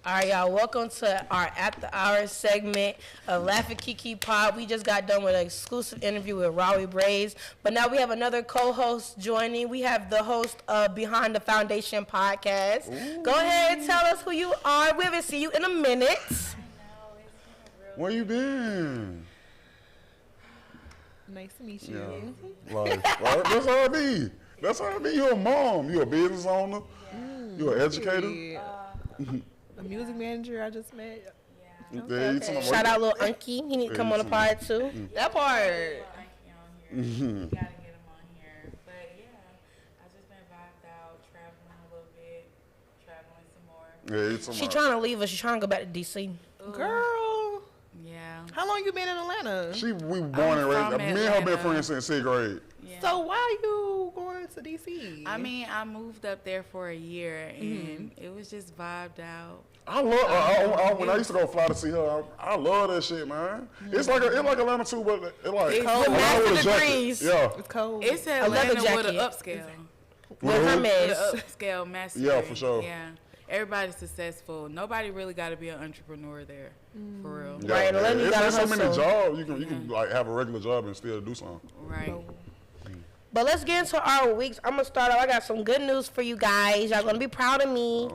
All right, y'all. Welcome to our After Hours segment of Laughing KiKi Pod. We just got done with an exclusive interview with Rawi Braids, but now we have another co-host joining. We have the host of Behind the Foundation podcast. Ooh. Go ahead and tell us who you are. We haven't seen you in a minute. I know, it's been Where you been? Nice to meet you. Yeah. That's how it be. That's how it be. You're a mom. You're a business owner. Yeah. You're an educator. A music manager I just met. Yeah. Okay. Shout out little Unky. He need to come on the pod too. That part. You gotta get him on here. But yeah, I just been vibed out, traveling a little bit, traveling some more. She trying to leave us. She trying to go back to DC. Girl. Yeah. How long you been in Atlanta? We born and raised. Me and her been friends since 6th grade. Yeah. So why you going to DC? I mean, I moved up there for a year, and it was just vibed out. I love when I used to go fly to see her. I love that shit, man. It's like Atlanta too, but it's like cold. Master degrees. Yeah, it's cold. It's Atlanta with an upscale. With her mess. Upscale master. Yeah, for sure. Yeah. Everybody's successful. Nobody really got to be an entrepreneur there, for real. Yeah, right. There's so many jobs. You can like have a regular job and still do something. Right. But let's get into our weeks. I'm gonna start off. I got some good news for you guys. Y'all gonna be proud of me.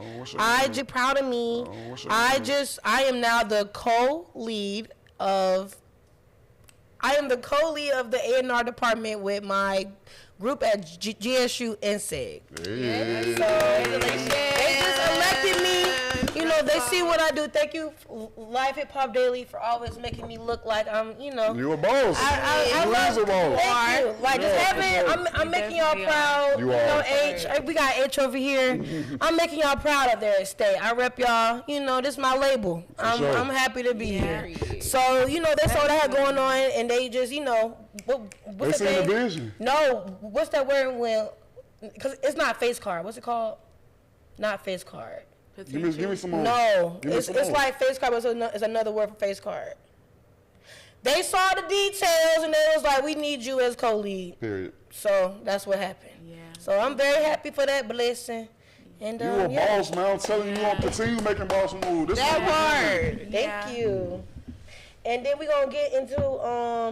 You're proud of me. I am now the co-lead of the A&R department with my group at GSU NSEG. Hey. So they just elected me. You know, they see what I do. Thank you, Live Hip Hop Daily, for always making me look like I'm, you know. You a boss. I love a boss. Thank you. Like, just having, I'm making y'all proud. You are. H. We got H over here. I'm making y'all proud up there at State. I rep y'all. You know, this is my label. I'm happy to be here. So, you know, that's all they had going on, and they just, you know, what's they that the vision. No, what's that word when, because it's not face card. What's it called? Not face card. Give me some more. No, it's like face card, but it's another word for face card. They saw the details, and they was like, we need you as co-lead. Period. So that's what happened. Yeah. So I'm very happy for that blessing. And you a boss, man. I'm telling you, gonna continue making boss moves. That part. Thank you. And then we're going to get into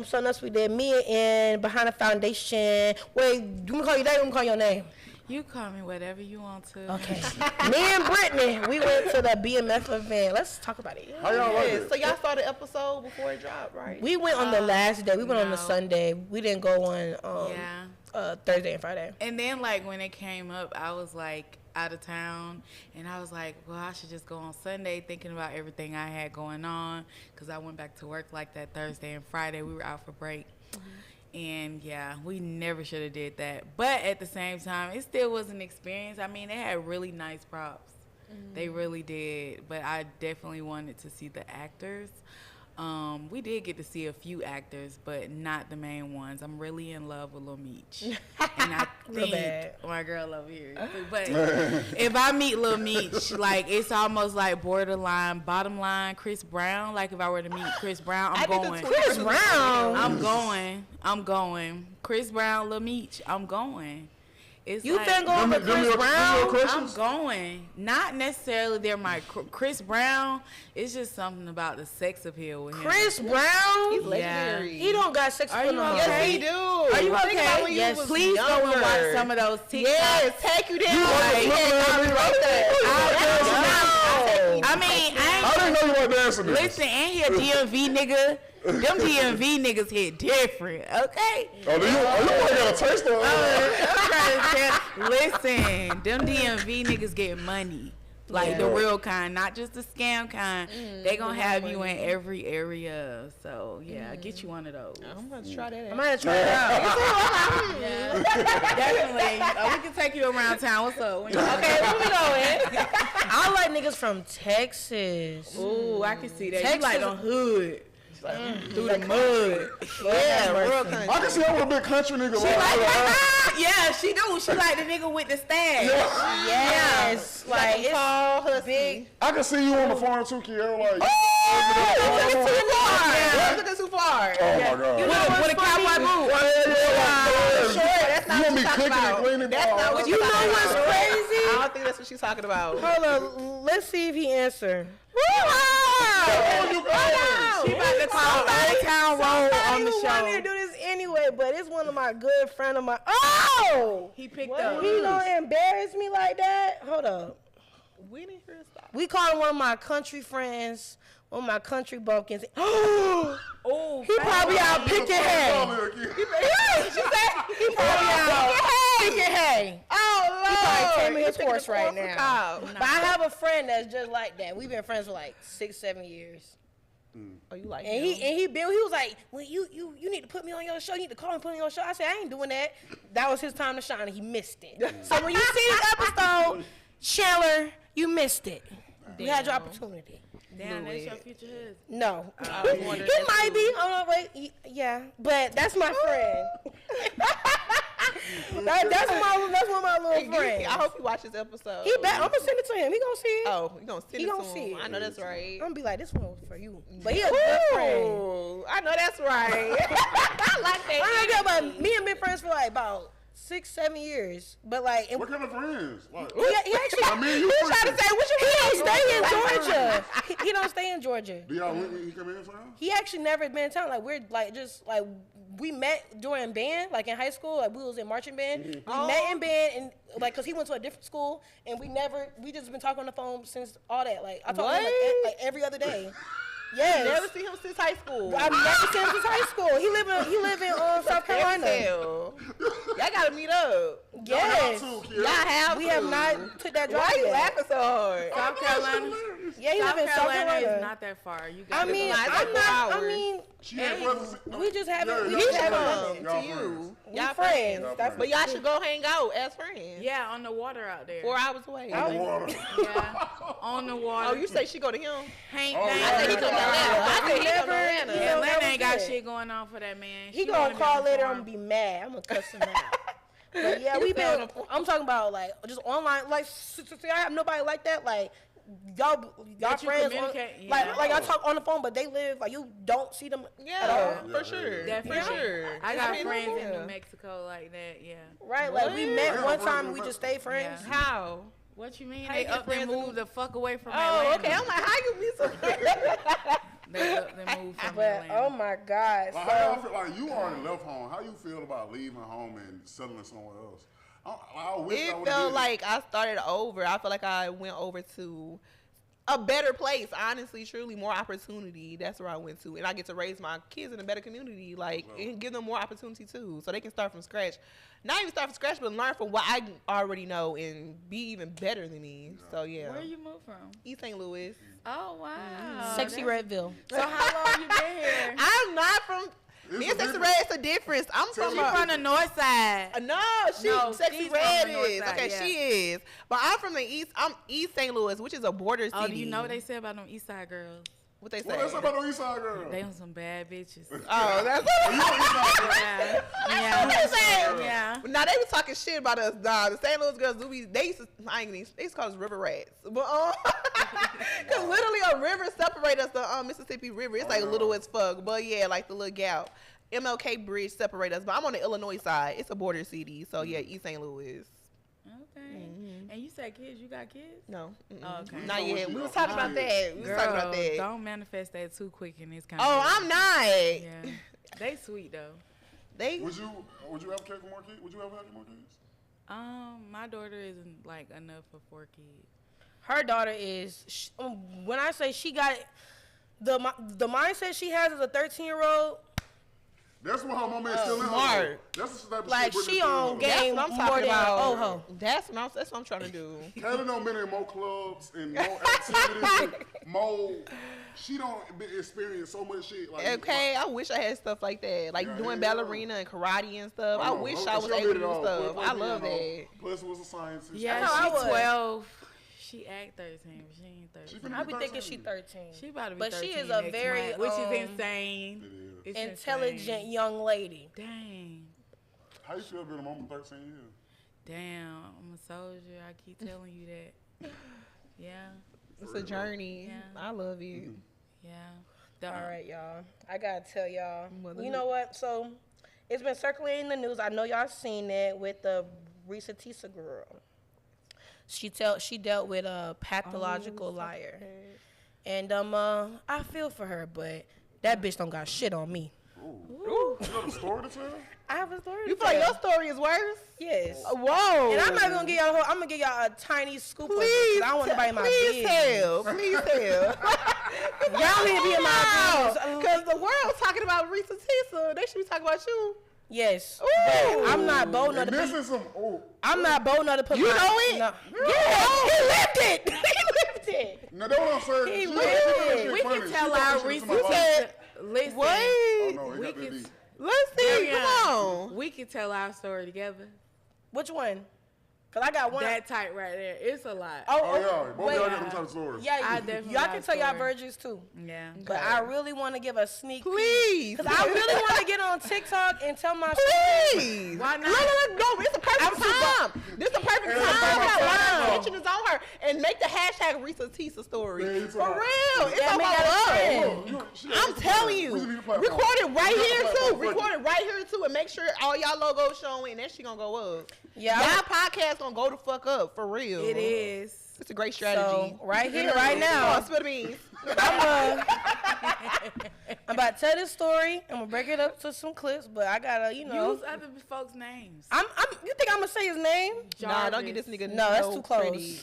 something else we did. Me and Behind the Foundation. Wait, do we call you that or do we call your name? You call me whatever you want to. Okay. Me and Brittany, we went to the BMF event. Let's talk about it. How y'all like it? So y'all saw the episode before it dropped, right? We went on the last day. We went on the Sunday. We didn't go on Thursday and Friday. And then, like, when it came up, I was, like, out of town. And I was like, well, I should just go on Sunday, thinking about everything I had going on. Because I went back to work, like, that Thursday and Friday. We were out for break. And, yeah, we never should have did that. But at the same time, it still was an experience. I mean, they had really nice props. They really did. But I definitely wanted to see the actors. We did get to see a few actors, but not the main ones. I'm really in love with Lil Meech. And I think my girl over here. But if I meet Lil Meech, like, it's almost like borderline, bottom line Chris Brown. Like, if I were to meet Chris Brown, I'm going. Chris Brown? I'm going. Chris Brown, Lil Meech, I'm going. It's you like, been going for Chris Brown? I'm going. Not necessarily they're my Chris Brown. It's just something about the sex appeal with him. Chris Brown? He's legendary. He don't got sex appeal no more. Yes, he do. Are you okay? Yes, please go and watch some of those TikToks. Yes, take you down. I mean, I didn't know you were dancing this. Listen, and he a DMV nigga. Them DMV niggas hit different, okay? Oh, you want to get a taste of it? Listen, them DMV niggas get money. Like the real kind, not just the scam kind. They gonna have you in every area. So yeah, get you one of those. I'm gonna try that. I'm gonna try it out. Yeah, definitely. We can take you around town. What's up? Okay, where we going? I like niggas from Texas. Ooh, I can see that. Texas. You like the hood. Through the mud. Yeah, real country. I can see I'm a big country nigga. Yeah, she do. She like the nigga with the stash. Yes. Like it's tall, husky. Big. I can see you on the farm too, Kiel. Like, Look at too far. Oh my God. You know with a cowboy boot. That's not You what want me you talking cooking and about. cleaning? That's not what You know what's crazy? I don't think that's what she's talking about. Hold on, let's see if he answered. Oh, you guys. She about to call Old Town Road on the Somebody who wanted me to show. do this anyway, but it's one of my good friend of mine. Oh! He picked What? up. He gonna embarrass me like that? Hold up. We didn't hear stop. We called one of my country friends, one of my country bumpkins. Oh, He probably out picking hay. She said he probably out picking hay. Oh, He probably taming his You taking horse the right horse now. cow. But I have a friend that's just like that. We've been friends for like 6-7 years. Oh, you like And him? he was like, well, you need to put me on your show. You need to call and put me on your show. I said, I ain't doing that. That was his time to shine, and he missed it. So when you see this episode, Chandler, you missed it. You had your opportunity. Damn, that's Louis. your future husband. No. I was He wondering might be. Oh, no, wait. Yeah. But that's my friend. that's one of my little friends. I hope he watches this episode. He bet. I'm going to send it to him. He going to see it. Oh, you gonna send He it gonna to see him. it. I know that's right. I'm going to be like, this one was for you. But he a good friend. Ooh, I know that's right. I like that. I don't know, but me and been friends for like about 6-7 years. But like, What kind of friends? Like, he actually, I mean, you trying to say what you he don't mean? stay in Georgia. He don't stay in Georgia. do y'all he come in for him? He actually never been in town. Like we're like just like we met during band, like in high school. Like we was in marching band. We met in band, and like cause he went to a different school, and we just been talking on the phone since all that. Like I talk to him like every other day. Yes. Never seen him since high school. I've never seen him since high school. He live in South Carolina. Hell. Y'all gotta meet up. Yes. Y'all too, kid. Y'all have We to. have not took that drive Why you yet. laughing so hard? South Carolina. Yeah, he live South in South Carolina is Carolina. not that far. You I got mean, It's I'm like not. I 4 mean, She had brothers. we just haven't. We Yeah, just He should haven't come done it. Y'all to you. friends. We Y'all friends. Y'all That's But y'all should go hang out as friends. Yeah, on the water out there. 4 hours away. On the water. Yeah, on the water. Oh, you say she go to him? Hank Oh, down yeah. I think he there. come to Atlanta. I think he come to Never- Atlanta. Yeah. Atlanta ain't got That was shit going on for that man. He She wanna gonna be call on the later. farm. I'm gonna be mad. I'm gonna cuss him out. But yeah, You we been. found him. I'm talking about like just online. Like, see, I have nobody like that. Like, y'all That you friends. On, communicate, yeah. like I talk on the phone, but they live like you don't see them at all. Yeah, Yeah, for sure. Definitely. For sure. I got mean, friends in yeah. New Mexico like that. Yeah. Right? Like we met Yeah, one friends time. in We just Mexico. stayed friends. Yeah. How? What you mean? How They you get up and friends in moved the fuck away from Oh, Atlanta. okay. I'm like, how you meet some? They up and moved from But Atlanta. oh my God. Like, how y'all So feel like you already left home? How you feel about leaving home and settling somewhere else? I wish I It would've felt did like I started over. I feel like I went over to a better place, honestly, truly, more opportunity. That's where I went to. And I get to raise my kids in a better community, like, and give them more opportunity, too. So they can start from scratch. Not even start from scratch, but learn from what I already know and be even better than me. So, yeah. Where you moved from? East St. Louis. Oh wow. sexy Redville. So how long you been here? I'm not from... It's Me a and Sexy difference. Red, it's a difference. I'm Tell from me a... From the north side. No, No, Sexy she's Red from the north is. side, Okay, yeah. she is. But I'm from the East. I'm East St. Louis, which is a border city. Oh, do you know what they say about them east side girls? What they say? What they say about the East Side girl? They on some bad bitches. Oh, that's You know East Side girl. Yeah. what they say. Yeah. Now they was talking shit about us. Nah, the St. Louis girls do be. They used to. They used to call us river rats. But cause literally a river separates us. The Mississippi River. It's like no. little as fuck. But yeah, like the little gap. MLK Bridge separate us. But I'm on the Illinois side. It's a border city. So yeah, East St. Louis. Okay. And you said kids, you got kids? No. Oh, okay. Not You know yet. what We she was got talking for about kids. that. We was talking about that. Don't manifest that too quick in this kind Oh, of I'm not. Yeah. They sweet though. They Would you ever care for more kids? Would you ever have more kids? My daughter isn't like enough for 4 kids. Her daughter is. When I say she got the mindset she has as a 13-year-old. That's what her mama is still in. smart. That's the type of Like shit Brittany she still on in. That's game what I'm more talking than about. oh ho. That's what I'm trying to do. Kayla done been in more clubs and more activities, more. She don't experience so much shit. Like, Okay, I wish I had stuff like that, like Yeah, doing yeah. ballerina and karate and stuff. I Hold on, wish hold I on. was She able did to it do all. stuff. Plus, I love that. Plus was a scientist. Yeah, That's how I she's was. 12. She act 13, but she ain't 13. She finna I be 13. thinking she 13. She about to be But 13 she is a next very, month, which is um, insane. It is. It's Intelligent insane. young lady. Dang. How you feel being a mom of 13 years? Damn, I'm a soldier. I keep telling you that. Yeah, It's a journey. Yeah. I love it. yeah. All right, y'all. I gotta tell y'all. Mother- You know what? So it's been circulating the news. I know y'all seen it with the Risa Tisa girl. She dealt with a pathological liar. And I feel for her, but that bitch don't got shit on me. Ooh. You got a story to tell? I have a story. You feel like your story is worse? Yes. Whoa. And I'm not gonna give y'all. I'm gonna give y'all a tiny scoop of it. Please, 'Cause I don't want nobody in my please business. Please tell. Y'all need to be in my business. Because the world's talking about Risa Tisa. They should be talking about you. Yes. Ooh. I'm not bold enough And to this put. is some. Oh. I'm not bold enough to put. You my, know it? No. Yeah. He lived it. He lived it. Now that's what I'm saying. He She lived don't it. get shit We funny. can She tell don't our get shit to research. my life. Listen, Oh Wait. no, it we got that can, deep. Let's see. Marianne, Come on. we can tell our story together. Which one? Cause I got one. That tight right there. It's a lot. Oh yeah, both wait. y'all got them type of stories. Yeah, I definitely y'all got can a tell y'all story. virgins too. Yeah. But I really want to give a sneak peek. Please. Cause I really want to get on TikTok and tell my story. Please. Why not? No. It's a perfect time. This is a perfect It's a time. perfect A lot time. of attention is on her. And make the hashtag Risa Tisa story. Yeah, it's For all right. real. It's Yeah, all make about that a love. trend. I'm telling you. Record it right here too. Record it right here too, and make sure all y'all logos showing, and that shit gonna go up. Yeah. Y'all podcast gonna go the fuck up for real. It is. It's a great strategy. So right here, right Come now, on, spill the beans. I'm about to tell this story. I'm gonna break it up to some clips, but I gotta, Use other folks' names. You think I'm gonna say his name? Nah, don't get this nigga. No, that's too close. pretty.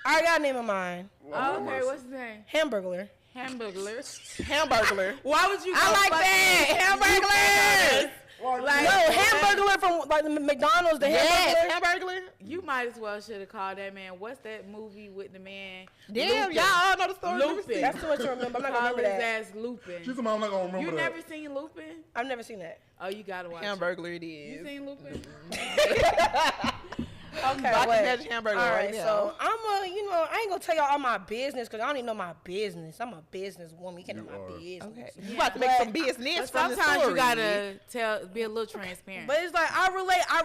I already got a name in mind. Oh, okay, what's his name? Hamburglar. Hamburglers. Hamburglar. Why would you? I like that. Hamburglers. Like, No, Hamburglar from like the McDonald's. The Yes, Hamburglar. Hamburglar. You might as well should have called that man. What's that movie with the man? Damn, Lupin. y'all all know the story. Let me Lupin. see. That's too much to remember. I'm not gonna Call remember his that. ass Lupin. She's I'm not gonna remember You that. never seen Lupin? I've never seen that. Oh, you gotta watch Hamburglar it it. You is. seen Lupin? Okay, About to wait. catch Hamburglar All right right, now. so I ain't gonna tell y'all all my business because I don't even know my business. I'm a business woman. You can't know my business. Okay, you about to make some business But from the sometimes story. you gotta be a little transparent. But it's like I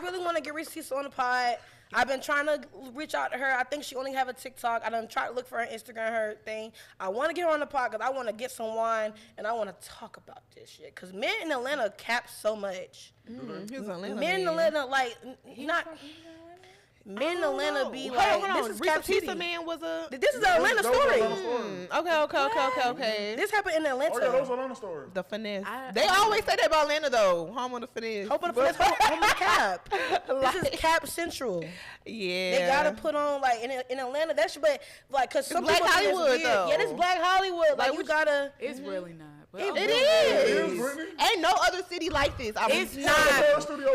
really want to get receipts on the pod. I've been trying to reach out to her. I think she only have a TikTok. I done tried to look for her Instagram, her thing. I want to get her on the pod because I want to get some wine and I want to talk about this shit. Because men in Atlanta cap so much. He was Atlanta. Men in Atlanta, like, not... Men in Atlanta be like, this is Cap City. Risa man was a. This is an Atlanta story. Okay. This happened in Atlanta. Oh yeah, those are Atlanta stories. The finesse. They always say that about Atlanta though. Home on the finesse. Hope on the finesse, home of Cap. This is Cap Central. Yeah. They gotta put on like in Atlanta. That's but like cause some Black people think it's Hollywood, weird. though. Yeah, this Black Hollywood. Like you gotta. It's really not. But It okay. It is, is. Brittany. Ain't no other city like this. It's For not.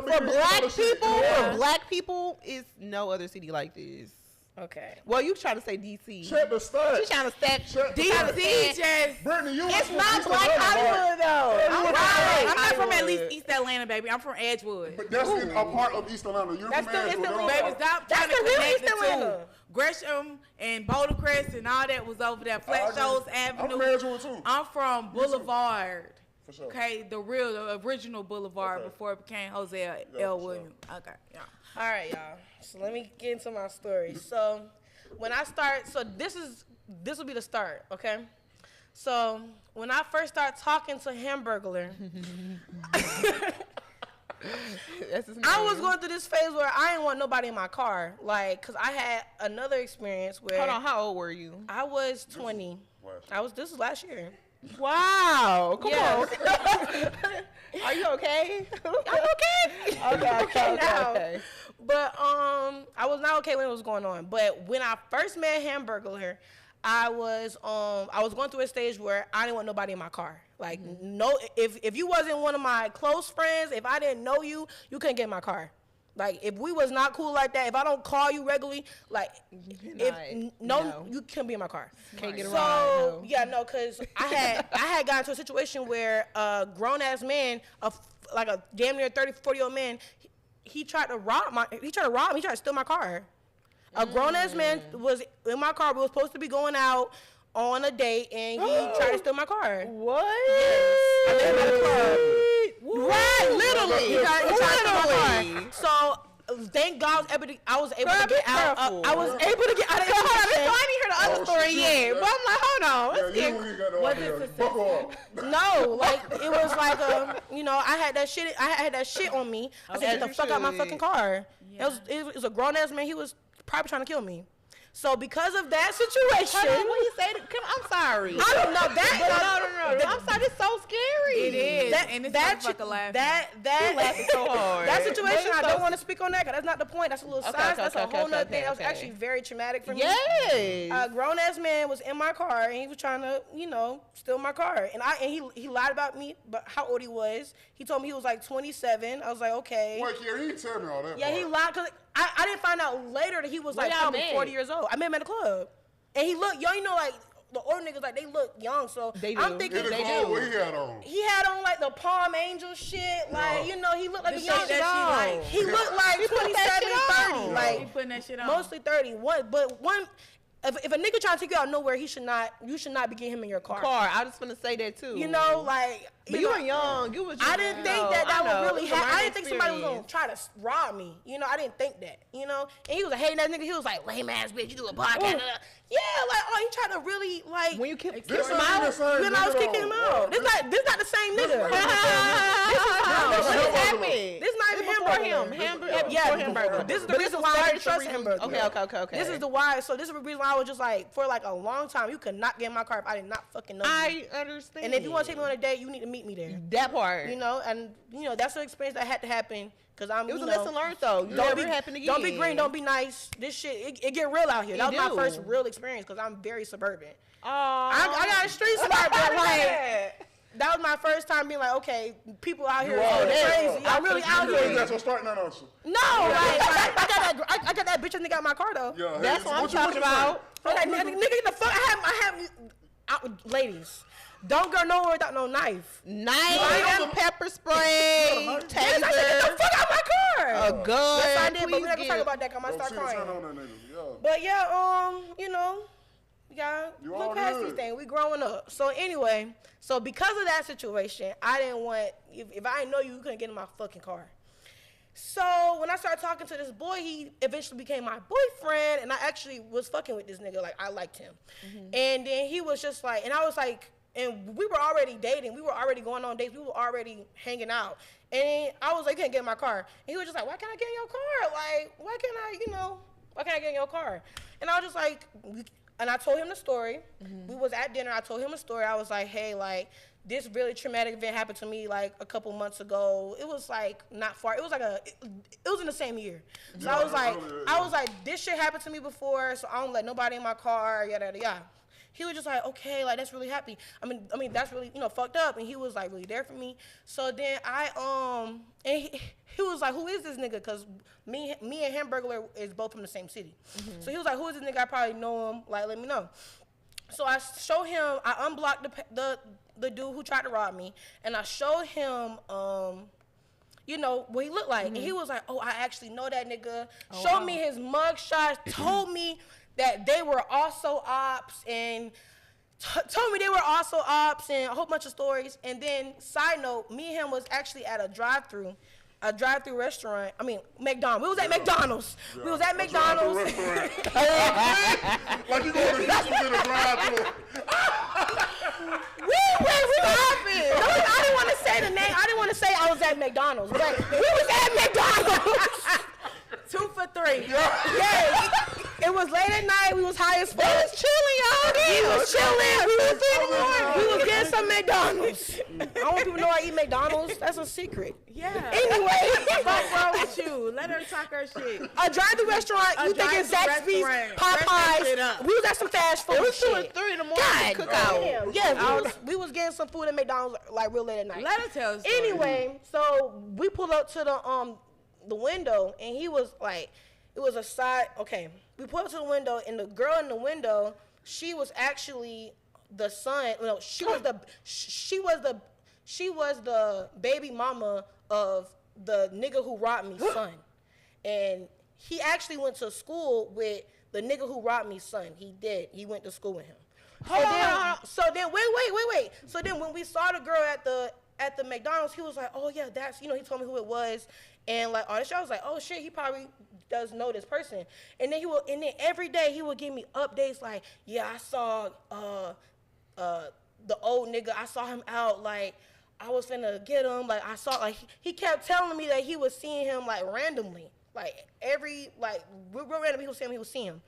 black For black people, it's no other city like this. Okay. Well, you trying to say DC. Check the stats. She trying to stack. DC just. Brittany, you It's was not East Black Atlanta, Hollywood though. Yeah, you went to Right. I'm not from at Hollywood. least East Atlanta, baby. I'm from Edgewood. But that's in a part of East Atlanta. You're That's from still- it's Edgewood. still- That's Baby, stop That's trying to the real connect East the two. Atlanta. Gresham and Boulder Crest and all that was over there. Flat agree. Shoals I'm Avenue. from Edgewood, too. I'm from Me too. Boulevard. For sure. Okay, the original Boulevard Okay. before it became Jose Yeah, L. for sure. Williams. Okay, yeah. All right, y'all. So let me get into my story. So when I start, so this will be the start, okay? So when I first start talking to Hamburglar, That's his name. I was going through this phase where I didn't want nobody in my car, like, cause I had another experience where Hold on, how old were you? I was 20. This was last year. Wow. Come Yeah. on. Are you okay? I'm okay. Okay now. okay. But I was not okay when it was going on. But when I first met Hamburglar, I was going through a stage where I didn't want nobody in my car. Like no, if you wasn't one of my close friends, if I didn't know you, you couldn't get in my car. Like if we was not cool like that, if I don't call you regularly, like No. you couldn't be in my car. Can't get a So ride, no. yeah, no, cause I had gotten to a situation where a grown ass man, like a damn near 30, 40-year-old man, he tried to rob me. He tried to steal my car. A grown ass man was in my car. We were supposed to be going out on a date, and he tried to steal my car. What? I met him at a club. Right, literally. He tried to steal my Literally. car. So thank God I was able to get out. I was able to get out of Hold on, so the I didn't hear the other story yet. But I'm like, hold on. Yeah, Let's you get ain't got no Was idea. it Buckle up. No, like it was like I had that shit. I had that shit on me. I said, As get the you fuck out my should. fucking car. It was a grown ass man. He was probably trying to kill me. So because of that situation, Hold on, what you say? I'm sorry. I don't know that. No. I'm sorry. It's so scary. It is. That, and it's that, motherfucker laughing. You laughing so hard. that situation, I But it's don't want to speak on that because that's not the point. That's a little side. That's a whole nother thing. That was actually very traumatic for me. Yes. A grown ass man was in my car and he was trying to, steal my car. And he lied about me, but how old he was. He told me he was like 27. I was like, okay. Wait, yeah, he didn't tell me all that. Yeah, he lied because I didn't find out later that he was like y'all probably met? 40 years old. I met him at a club. And he looked young, like the older niggas, like they look young. So They do. I'm thinking In the They car, do. what he had on? he had on like the Palm Angel shit. Like, he looked like a The young shit that she like. He looked like He put that 27, shit 30. on. Like, He putting that shit on. mostly 30. If a nigga trying to take you out nowhere, you should not be getting him in your car. I was gonna say that too. But you were young. You was. I didn't think that would really happen. I didn't think somebody was going gonna try to rob me. I didn't think that. And he was a hating ass nigga. He was like, lame ass bitch, you do a podcast. Yeah, like, he tried to really like. When you kept This him ain't out, the same when I was nigga, kicking him though. out. This not the same nigga. That's What him. happened? This not even Before him. Hamburger. Yeah, Before Hamburger. This is the But reason was why I started didn't trust the Hamburger. Okay. This is the why. So this is the reason why I was just like, for like a long time, you could not get in my car if I did not fucking know you. I understand. And if you want to take me on a date, you need to meet me there. that part, And that's an experience that had to happen because I'm. it was a lesson learned though. You never happen again. Don't be green. Don't be nice. This shit, it get real out here. That was my do. first real experience because I'm very suburban. Oh, I got a street smart, but like. That was my first time being like, okay, people out here are crazy. I'm really out You ain't here. got your starting that on you. No, I got that bitch nigga out my car though. Yeah, That's what I'm talking about. Like, nigga, get the fuck. I have ladies. Don't go nowhere without no knife. Knife, pepper spray, Yes, taser, I said, get the fuck out my car. a gun. Yes, I did, but Please we're not gonna talk get- about that. 'Cause I might start Shit, turn crying. on that nigga. Yeah. But yeah, You look all past good. these things. We growing up. So anyway, because of that situation, I didn't want, if I didn't know you couldn't get in my fucking car. So when I started talking to this boy, he eventually became my boyfriend, and I actually was fucking with this nigga. Like, I liked him. And then he was just like, and I was like, and we were already dating. We were already going on dates. We were already hanging out. And I was like, can't get in my car. And he was just like, why can't I get in your car? Like, why can't I get in your car? And I was just like, and I told him the story. We was at dinner. I told him a story. I was like, hey, like, this really traumatic event happened to me like a couple months ago. It was like not far. It was like it was in the same year. So I was like, this shit happened to me before, so I don't let nobody in my car, yada yada yada. He was just like, okay, like that's really happy. I mean that's really, fucked up. And he was like really there for me. So then and he was like, who is this nigga? Cause me and Hamburglar is both from the same city. So he was like, who is this nigga? I probably know him. Like, let me know. So I show him. I unblocked the dude who tried to rob me, and I showed him what he looked like. And he was like, oh, I actually know that nigga. Showed me his mug shots, told me that they were also ops, and told me they were also ops, and a whole bunch of stories. And then, side note, me and him was actually at a drive-through restaurant. I mean, McDonald's. We was at McDonald's. Yeah. We was at McDonald's. Like you going to Houston in a drive-through. I didn't want to say the name. I didn't want to say I was at McDonald's. But we was at McDonald's. 2 for 3. Yes. It was late at night. We was high as fuck. It was chilling all day. We was chilling. We was getting some McDonald's. I don't want people to know I eat McDonald's. That's a secret. Yeah. Anyway. What's wrong with you? Let her talk her shit. A drive-thru restaurant. You thinking drive-thru Zaxby's, restaurant. Wrap that shit Popeyes. up. We was at some fast food. It was 2 shit. and 3 in the morning. God Cookout. damn. Yeah, we was getting some food at McDonald's like real late at night. Let her tell the story. Anyway, so we pulled up to the window, and he was like, it was a side. Okay, we pulled up to the window, and the girl in the window, she was actually the son. No, she was the baby mama of the nigga who robbed me son, and he actually went to school with the nigga who robbed me son. He did. He went to school with him. So then, wait. So then when we saw the girl at the McDonald's, he was like, oh yeah, that's, he told me who it was. And like all this shit, I was like, oh shit, he probably does know this person. And then every day he would give me updates like, yeah, I saw the old nigga, I saw him out, like I was finna get him, like I saw, like he kept telling me that he was seeing him like randomly. Like real random, he was seeing him.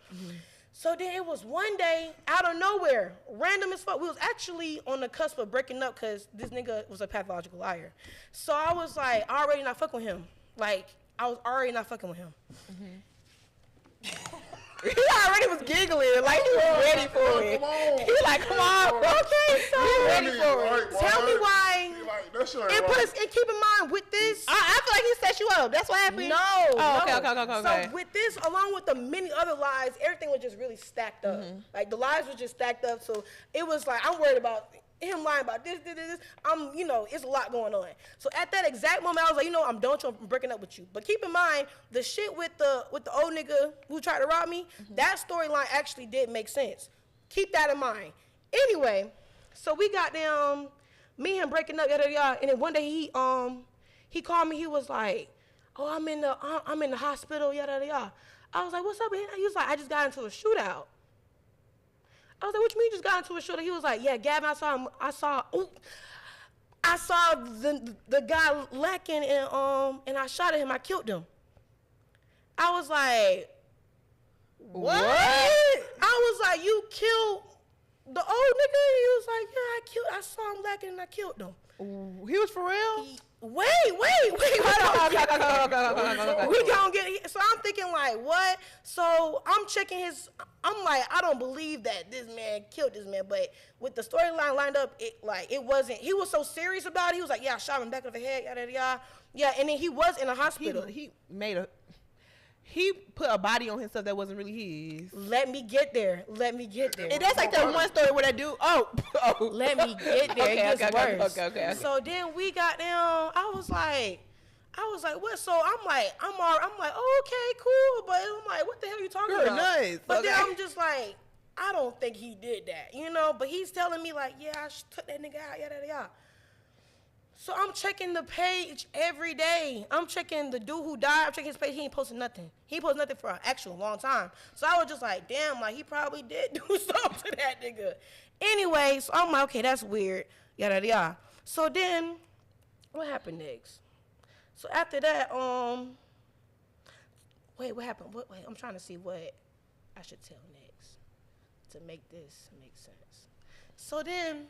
So then it was one day out of nowhere, random as fuck. We was actually on the cusp of breaking up because this nigga was a pathological liar. So I was like, already not fucking with him. Like I was already not fucking with him. He already was giggling, like he was ready for it. He like, come on, okay, so ready for it. Tell me why. And keep in mind with this, I feel like he set you up. That's what happened. No. Oh, no. Okay. So with this, along with the many other lies, everything was just really stacked up. Like the lies were just stacked up. So it was like I'm worried about him lying about this. It's a lot going on. So at that exact moment, I was like, I'm done with you, I'm breaking up with you. But keep in mind, the shit with the old nigga who tried to rob me, that storyline actually did make sense. Keep that in mind. Anyway, so we got down, me and him breaking up, yada yada, and then one day he called me. He was like, "Oh, I'm in the hospital, yada yada." I was like, "What's up, man?" He was like, "I just got into a shootout." I was like, "What you mean you just got into a shootout?" He was like, "Yeah, Gavin, I saw the guy lacking and I shot at him. I killed him." I was like, "What?" I was like, "You killed the old nigga?" He was like, "Yeah, I saw him lacking and I killed him." He was for real? Wait. Hold on. We gonna get. So I'm thinking like, what? So I'm checking his. I'm like, I don't believe that this man killed this man. But with the storyline lined up, it wasn't. He was so serious about it. He was like, yeah, I shot him back of the head, yada yada. Yeah, and then he was in a hospital. He put a body on himself that wasn't really his. Let me get there. And that's like that one story where that dude. Oh. Let me get there. It gets worse. Okay. So then we got down. I was like, what? So I'm like, oh, okay, cool. But I'm like, what the hell are you talking about? Nice. But then I'm just like, I don't think he did that, But he's telling me like, yeah, I took that nigga out, yada yada. So I'm checking the page every day. I'm checking the dude who died. I'm checking his page. He ain't posting nothing. He posted nothing for an actual long time. So I was just like, damn, like he probably did do something to that nigga. Anyway, so I'm like, okay, that's weird. Yada yada. So then, what happened next? So after that, wait, what happened? Wait, I'm trying to see what I should tell next to make this make sense. So then.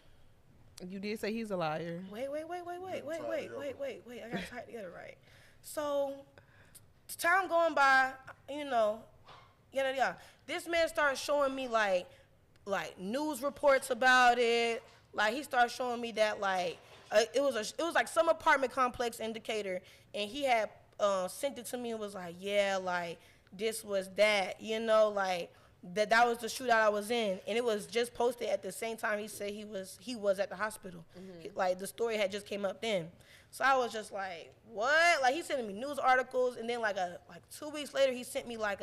You did say he's a liar. Wait. I got to tie it together right. So, time going by, yada. This man started showing me like news reports about it. Like he started showing me that it was like some apartment complex indicator, and he had sent it to me and was like, yeah, like this was that, like. That was the shootout I was in, and it was just posted at the same time he said he was at the hospital. Like the story had just came up then, so I was just like, what? Like he sending me news articles, and then like 2 weeks later he sent me like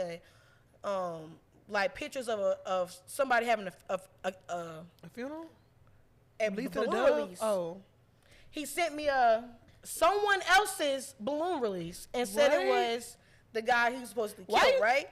pictures of somebody having a funeral, a balloon release. Oh, he sent me someone else's balloon release and said it was the guy he was supposed to kill, right?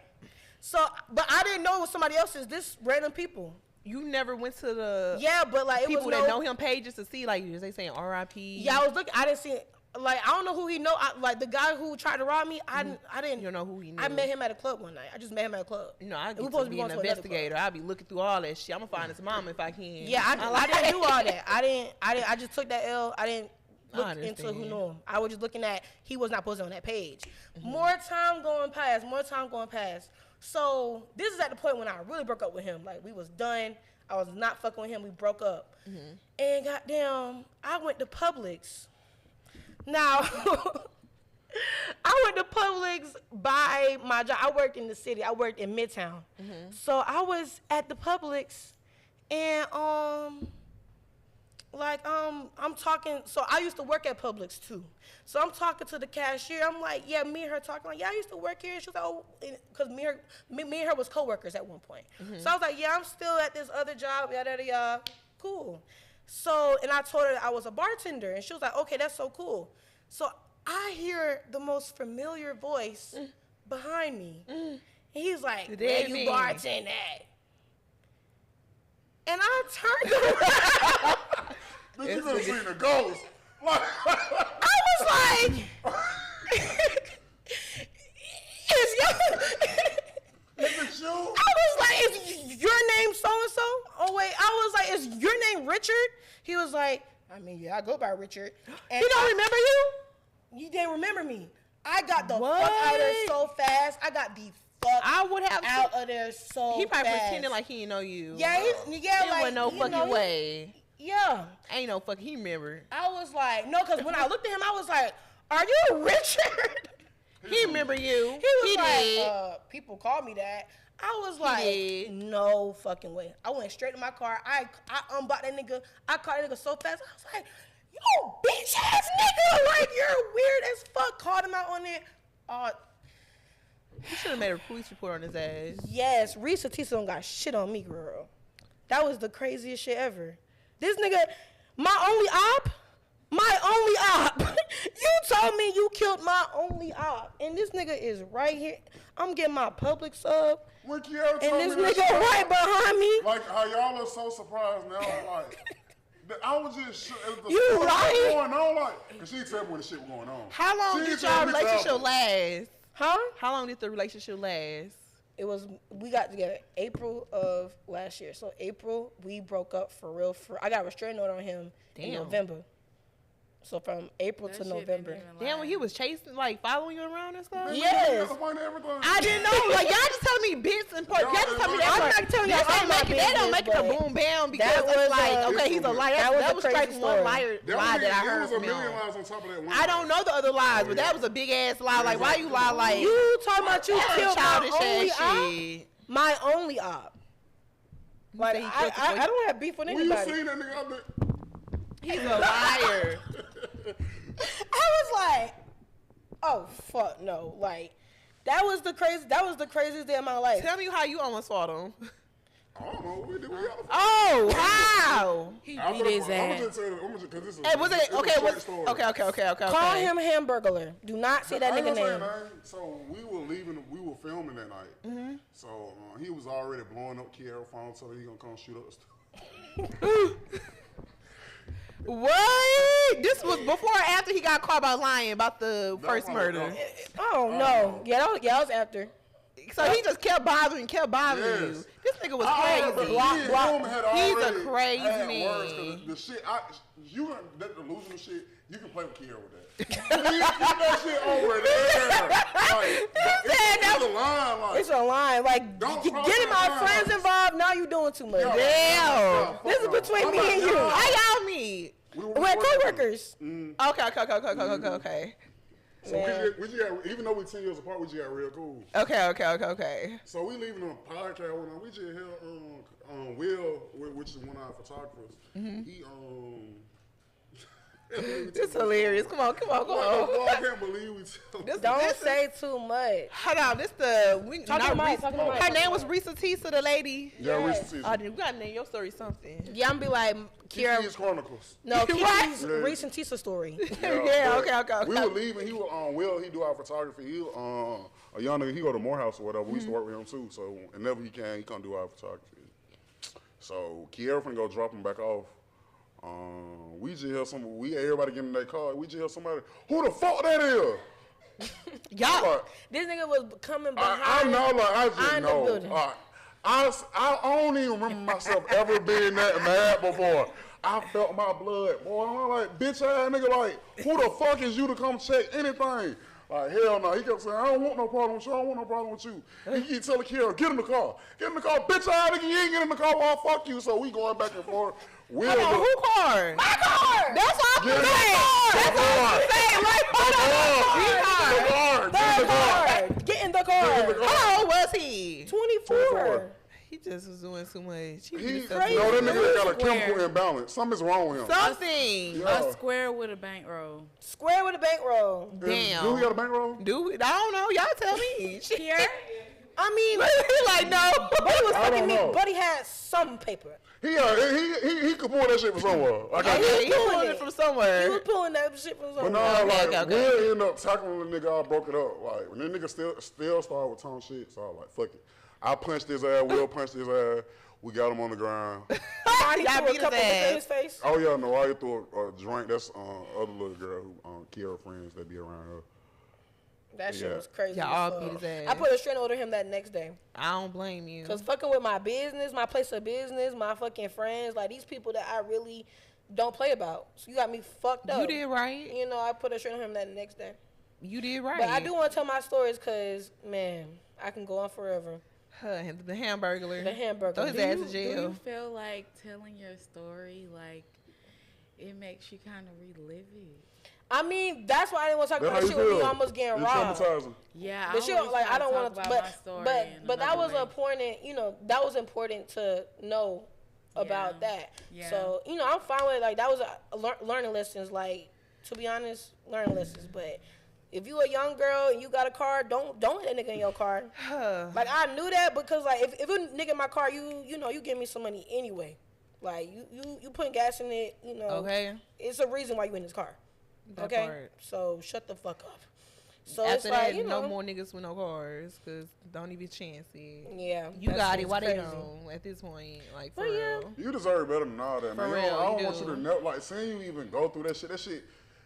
So, but I didn't know it was somebody else's. This random people. You never went to the but like people it was that know him pages to see like is they saying R.I.P. Yeah, I was looking. I didn't see it. Like I don't know who he know. Like the guy who tried to rob me. I didn't. You don't know who he knew. I met him at a club one night. I just met him at a club. I get to be an investigator. I'll be looking through all that shit. I'm gonna find his mom if I can. Yeah, I didn't do all that. I just took that L. I didn't look into who knew him. I was just looking at he was not posted on that page. More time going past. So this is at the point when I really broke up with him. Like we was done. I was not fucking with him. We broke up. And goddamn, I went to Publix. Now, I went to Publix by my job. I worked in the city. I worked in Midtown. So I was at the Publix, and I'm talking. So I used to work at Publix too. So I'm talking to the cashier. I'm like, yeah, me and her talking. Like, yeah, I used to work here. And she was like, oh, because me and her was coworkers at one point. So I was like, yeah, I'm still at this other job. Yada. Cool. So, and I told her I was a bartender, and she was like, okay, that's so cool. So I hear the most familiar voice behind me. And he's like, where you bartend at? And I turned around. Bitch, you could have seen the ghost. I was like, wait. I was like, is your name Richard? He was like, I mean, yeah, I go by Richard. And He don't remember you? You didn't remember me. I got the What? fuck out of there so fast. I got the fuck I would have out of there so He probably fast. pretending like he didn't know you. Yeah, There like, wasn't no you fucking know, way. Yeah. Ain't no fucking, he remember. I was like, no, because when I looked at him, I was like, are you Richard? He remember you. He was like, did. people call me that. I was like, did. no fucking way. I went straight to my car. I unblocked that nigga. I caught that nigga so fast. I was like, you bitch ass nigga. Like, you're weird as fuck. Called him out on it. You should have made a police report on his ass. Yes, Reese Atisa don't got shit on me, girl. That was the craziest shit ever. This nigga, my only op. You told me you killed my only op. And this nigga is right here. I'm getting my public sub. When Kiara And told this me that nigga shit, right behind me. Like how y'all are so surprised now. Like I was just shook. You lying? Going on, like, and she tell me when the shit was going on. How long She did tell y'all me relationship something. last? Huh? How long did the relationship last? We got together April of last year. So April, we broke up for real. I got a restraining order on him in Damn. November. So from April That to shit November. didn't even Damn, when last. he was chasing, like, following you around and stuff? Yes. I didn't know. Like, y'all just telling me bits and parts. Y'all just telling me that I'm part. not telling y'all That all my don't make it a business, boom bam because that was, it's like, okay, he's a liar. that was That a was crazy strike story. one lie that I heard There was a from million him. lies on top of that one. I don't know the other lies, but that was a big ass lie. Like, why you lie like You talking about you that's killed my childish only ass op? shit? My only op. Like, He killed the I don't have beef with When you anybody. seen that nigga, I bet. He's a liar. I was like, oh fuck no. Like, that was the craziest day of my life. Tell me how you almost fought him. I don't know. We did. Oh, how? He beat his ass. Because this is. Hey, was it it's a okay? short Was story. okay. Call him Hamburglar. Do not say that I ain't nigga gonna say name. his name. So we were leaving. We were filming that night. Mm-hmm. So he was already blowing up Kiara's phone, so he gonna come shoot up the stuff. What? This was before or after he got caught by lying about the first was- murder. Oh no. Yeah, that was after. So he just kept bothering you. Yes. This nigga was But crazy. me and him had He's a already crazy had man. words, 'cause the shit, that delusional shit, you can play with Kiara with that. Leave that shit over there. Like, it's a line. Like, It's a line. Like, Don't getting cross my that friends line. involved, now you doing too much. Yo, Damn. This is between me and you. How y'all meet? We're co-workers. Okay. So we just got, even though we're 10 years apart, we just got real cool. Okay. So we leaving on a podcast. We just held Will, which is one of our photographers. He It's hilarious. Come on. Boy, I can't believe we tell him. Don't say too much. Hold on, this Talk to the mic, talk to the mic. Her name was Risa Tisa, the lady. Yeah, Yes. Reese Oh, we gotta name your story something. Yeah, I'm be like, Kira. KiKi's Chronicles. No, Kiki's Yeah. recent Tisa story. Yeah, but okay. We were leaving. He was Will. He do our photography. He a young nigga. He go to Morehouse or whatever. We used to work with him too. So whenever he can, he come do our photography. So Kiara finna go drop him back off. We just hear everybody get in their car. We just hear somebody. Who the fuck that is? Y'all. Like, This nigga was coming behind. I know. Like I just behind the know. building. I don't even remember myself ever being that mad before. I felt my blood, boy. I'm like, bitch ass nigga, like, who the fuck is you to come check anything? Like, hell no. He kept saying, I don't want no problem with you. He keep telling Kiara, get in the car. Bitch ass nigga, you ain't get in the car, well, fuck you. So we going back and forth. Hold on, who car? My car. That's all I'm Get in the saying. car. That's all I'm saying. Like, hold on. Get in the car. Get in the car. How old was he? 24. He just was doing too much. He He, was no, crazy. that nigga got a Square. chemical imbalance. Something's wrong with him. Something. Yeah. A square with a bankroll. Square with a bankroll. Damn. Do he got a bankroll? Do we? I don't know. Y'all tell me. Here. I mean, He like, no. but he was I don't fucking me. know. But he had some paper. He could pull that shit from somewhere. Like Yeah, I he guess. pulled it from somewhere. He was pulling that shit from But somewhere. no, like okay. we'll end up tackling the nigga. I broke it up. Like when that nigga still started with tongue shit, so I was like, fuck it. I punched his ass. Will punched his ass. We got him on the ground. Somebody Y'all threw a beat his couple ass. in his face. Oh yeah, no, I threw a drink. That's other little girl who Kiara friends that be around her. That shit Yeah. was crazy. Y'all as all fuck. beat his ass. I put a restraining order on him that next day. I don't blame you. Cause fucking with my business, my place of business, my fucking friends, like these people that I really don't play about. So you got me fucked up. You did right. You know, I put a restraining order on him that next day. You did right. But I do want to tell my stories because, man, I can go on forever. The hamburger. The hamburger. Throw his Do ass you- in Do jail. you feel like telling your story, like, it makes you kind of relive it? I mean, that's why I didn't want to talk That's about how that you shit with me feel. almost getting It's robbed. traumatizing. Yeah, But she don't, like, I don't want to, about but my story in but that was another way. important. You know, that was important to know about Yeah. that. Yeah. So you know, I'm fine with it. Like that was a learning lessons. Like to be honest, learning lessons. But if you a young girl and you got a car, don't let that nigga in your car. Like I knew that because like if a nigga in my car, you know you give me some money anyway. Like you putting gas in it, you know. Okay. It's a reason why you in this car. That Okay. part. So shut the fuck up. So After it's that, like you know. no more niggas with no cars, cause don't even chance it. Yeah. You that got shit it. is Why they crazy. don't? At this point, like for But yeah. real. You deserve better than all that, man. For You know, real, I don't you want do. you to know, like, seeing you even go through that shit,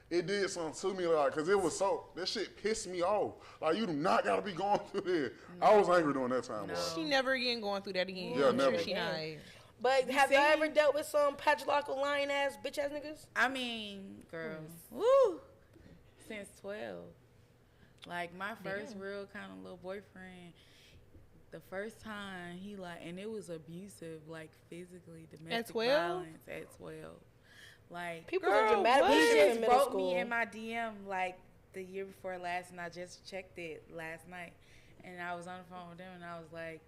it did something to me, like, cause it was so, that shit pissed me off. Like, you do not gotta be going through this. I was angry during that time, bro. She never again going through that again. Yeah, I'm sure never. She not. But have y'all see? ever dealt with some patriarchal lying ass bitch ass niggas? I mean, girls, woo, since 12. Like, my first real kind of little boyfriend, the first time he, like, and it was abusive, like, physically, domestic 12? violence at 12. Like, People Girl, are dramatic what? as he shit in just middle wrote school. me in my DM, like, the year before last, and I just checked it last night. And I was on the phone with him, and I was like,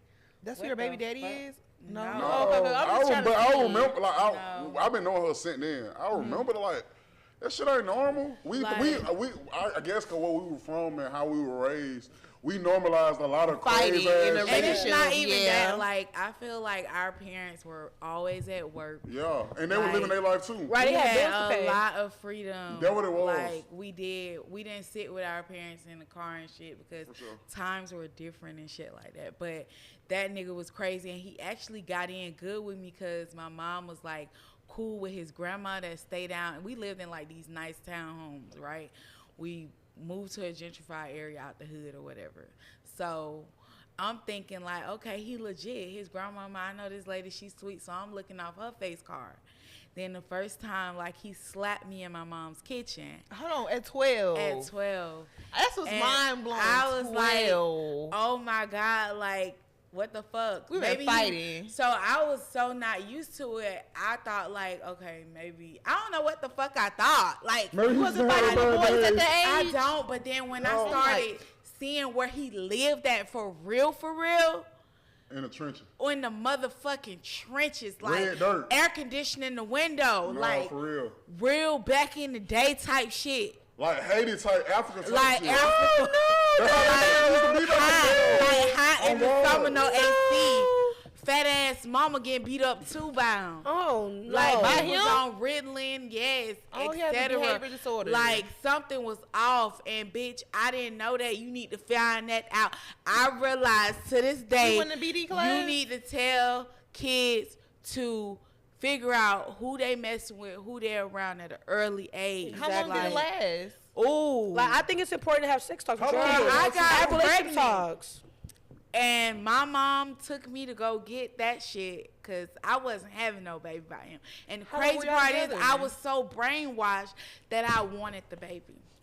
That's what who your baby the daddy fuck? is? No. No, Oh, okay, I'm just trying to I see. remember, like, No. I've been knowing her since then. I remember, like, that shit ain't normal. I guess cause where we were from and how we were raised, we normalized a lot of Fighting crazy in ass a and shit. it's not relationship, even yeah. that. Like, I feel like our parents were always at work. Yeah, and they were Like- living their life too. Right. We They had bills to had pay. a lot of freedom. That what it was. Like, we didn't sit with our parents in the car and shit because For sure. times were different and shit like that. But that nigga was crazy, and he actually got in good with me because my mom was like cool with his grandma that stayed out, and we lived in like these nice townhomes, right? We moved to a gentrified area out the hood or whatever. So I'm thinking like, okay, he legit. His grandmama, I know this lady, she's sweet, so I'm looking off her face card. Then the first time, like, he slapped me in my mom's kitchen Hold on, at 12. at 12. That's what's And mind blowing. I was like, 12. oh my God, like, what the fuck? We been fighting. So I was so not used to it. I thought like, okay, maybe, I don't know what the fuck I thought. Like, Maybe You he wasn't just had fighting a the bad boys day. at the I age. don't, but then when I No. started seeing where he lived at for real, In the trenches. in the motherfucking trenches, like Red dirt. air conditioning the window, No, like for real. real back in the day type shit. Like Haiti type, African type Like shit. Africa, That's how they used to be back hot, then. like hot in the Oh, summer, no God. AC. Fat ass mama getting beat up 2 bound. Oh no. Like by he was him? on Ritalin, yes, Oh, he has a etc. behavior disorder. Like something was off, and bitch, I didn't know that. You need to find that out. I realized to this day, went to BD class? you need to tell kids to figure out who they messing with, who they're around at an early age. How long did it last? Ooh, Like I think it's important to have sex talks. with How your long kids. did it I got Have relationship pregnant. talks. And my mom took me to go get that shit because I wasn't having no baby by him. And the How long crazy were y'all part is together? I was so brainwashed that I wanted the baby.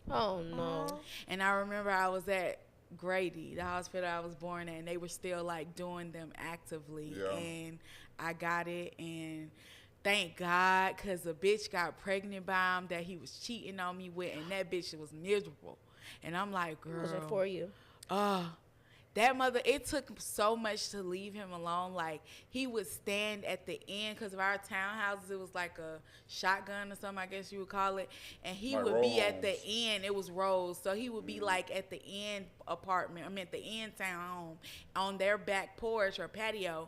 Oh no. And I remember I was at Grady, the hospital I was born at, and they were still like doing them actively. Yeah. And I got it, and thank God, because the bitch got pregnant by him that he was cheating on me with, and that bitch was miserable. And I'm like, It wasn't girl, for you. that mother, it took so much to leave him alone. Like, he would stand at the end, because of our townhouses, it was like a shotgun or something, I guess you would call it. And he Like would row be at the homes. end. It was rows. So he would be like at the end apartment, at the end townhome, on their back porch or patio,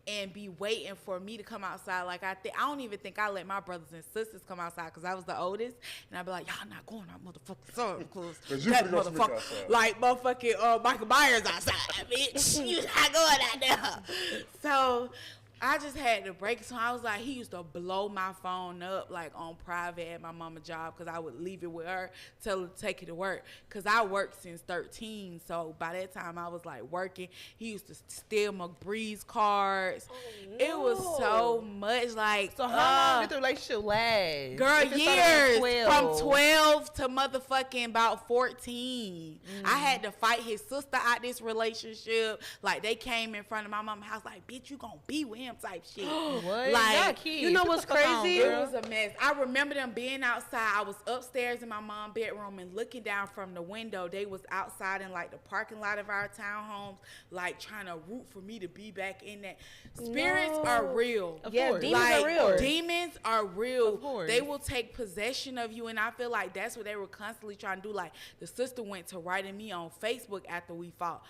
and be waiting for me to come outside. Like, I don't even think I let my brothers and sisters come outside because I was the oldest. And I'd be like, y'all not going out motherfucking son, because 'Cause you that finna go sneak motherfucker, outside. like motherfucking Michael Myers outside, bitch. You not going out there. So I just had to break it. So I was like, he used to blow my phone up like on private at my mama's job because I would leave it with her, tell her to take it to work. Because I worked since 13. So by that time I was like working. He used to steal my Breeze cards. Oh, It was so much like. So how long did the relationship last? Girl, If it started at years. From 12 to motherfucking about 14. I had to fight his sister out this relationship. Like, they came in front of my mama's house like, bitch, you gonna be with him type shit. What? Like, you know what's crazy? it was a mess. I remember them being outside. I was upstairs in my mom's bedroom and looking down from the window. They was outside in like the parking lot of our townhomes, like trying to root for me to be back in that. Spirits are real. Of Yeah, course. demons Like, are real. demons are real. Of course. They will take possession of you, and I feel like that's what they were constantly trying to do. Like, the sister went to writing me on Facebook after we fought,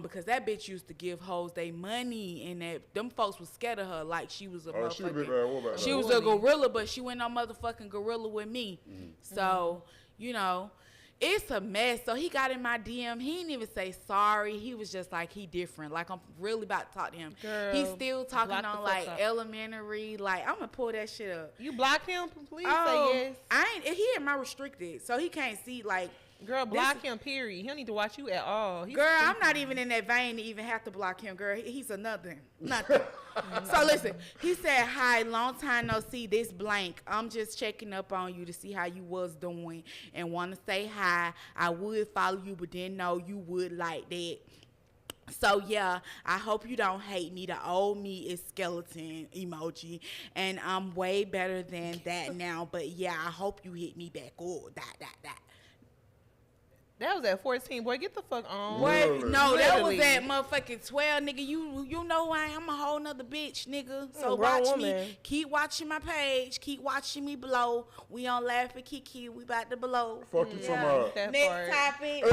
because that bitch used to give hoes they money, and that them folks was scared of her like she was a Oh, she was big motherfucking. bad. What about She that? was a gorilla, but she went on motherfucking gorilla with me. So, you know, it's a mess. So he got in my DM. He didn't even say sorry. He was just like, he different. Like, I'm really about to talk to him. Girl, He's still talking block the on fuck like up. elementary. Like, I'm gonna pull that shit up. You blocked him? Please Oh, say yes. I ain't. He in my restricted, so he can't see. Like, Girl, block him, period. He don't need to watch you at all. He's girl, I'm stupid. not even in that vein to even have to block him, girl. He's a nothing. So listen, he said, hi, long time no see, this blank. I'm just checking up on you to see how you was doing and want to say hi. I would follow you, but didn't know you would like that. So yeah, I hope you don't hate me. The old me is skeleton emoji, and I'm way better than that now. But yeah, I hope you hit me back. Oh, that. That was at 14. Boy, get the fuck on. Boy, Literally. no, that was Literally. at motherfucking 12, nigga. You know who I am. I'm a whole nother bitch, nigga. So grown watch woman. me. Keep watching my page. Keep watching me blow. We on Laugh at KiKi. We about to blow. Fuck you talking about. That Next part. topic.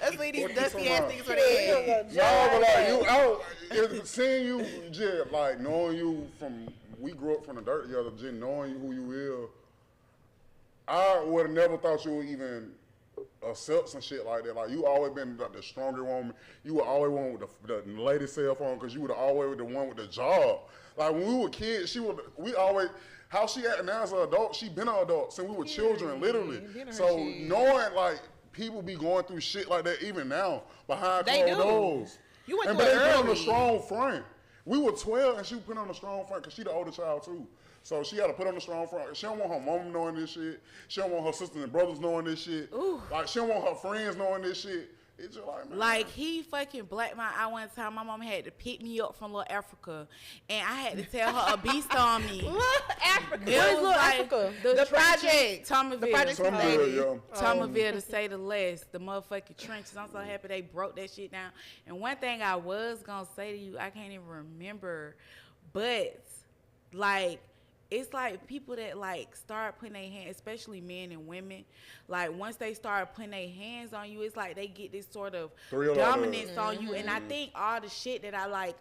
Let's leave these What you dusty talking ass about? things for the end. No, but like seeing you, just like knowing you from, we grew up from the dirt together, just knowing you who you is, I would have never thought you would even accept some shit like that. Like, you always been like the stronger woman. You were always one with the lady cell phone because you were always the one with the job. Like, when we were kids, we always, how she acting now as an adult, she been an adult since we were children, literally. been her So shit. knowing like people be going through shit like that even now behind They closed do. doors. You went And through but it they put on a early. strong front. We were 12 and she put on a strong front because she the older child too. So she had to put on a strong front. She don't want her mom knowing this shit. She don't want her sisters and brothers knowing this shit. Ooh. Like, she don't want her friends knowing this shit. It's just like, man. Like, he fucking blacked my eye one time. My mom had to pick me up from Little Africa, and I had to tell her a beast on me. Africa. It What is was Little like Africa? The trenches, project. Thomasville. The project Some baby. good, yo. Thomasville, to say the least. The motherfucking trenches. I'm so happy they broke that shit down. And one thing I was gonna say to you, I can't even remember, but like, it's like people that like start putting their hands, especially men and women, like once they start putting their hands on you, it's like they get this sort of Thrill out of dominance it. on you. And I think all the shit that I like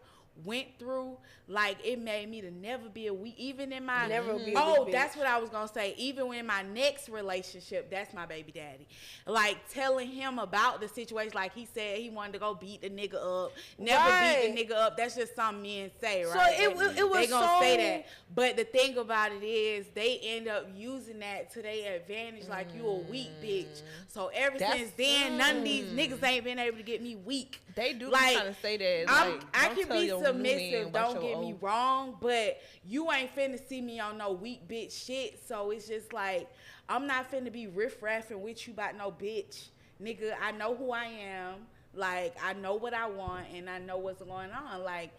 went through, like, it made me to never be a weak, even in my Never be a oh weak that's bitch. what I was gonna say, even in my next relationship, that's my baby daddy, like telling him about the situation, like he said he wanted to go beat the nigga up, never Right. beat the nigga up. That's just some men say, So right? it was they gonna so- say that, but the thing about it is they end up using that to their advantage, like you a weak bitch. So ever That's- since then, none of these niggas ain't been able to get me weak. They do Like, be trying to say that. I Like, can don't tell be your new submissive, man about don't your get me old- wrong, but you ain't finna see me on no weak bitch shit. So it's just like, I'm not finna be riff-raffing with you about no bitch. Nigga, I know who I am. Like, I know what I want, and I know what's going on. Like,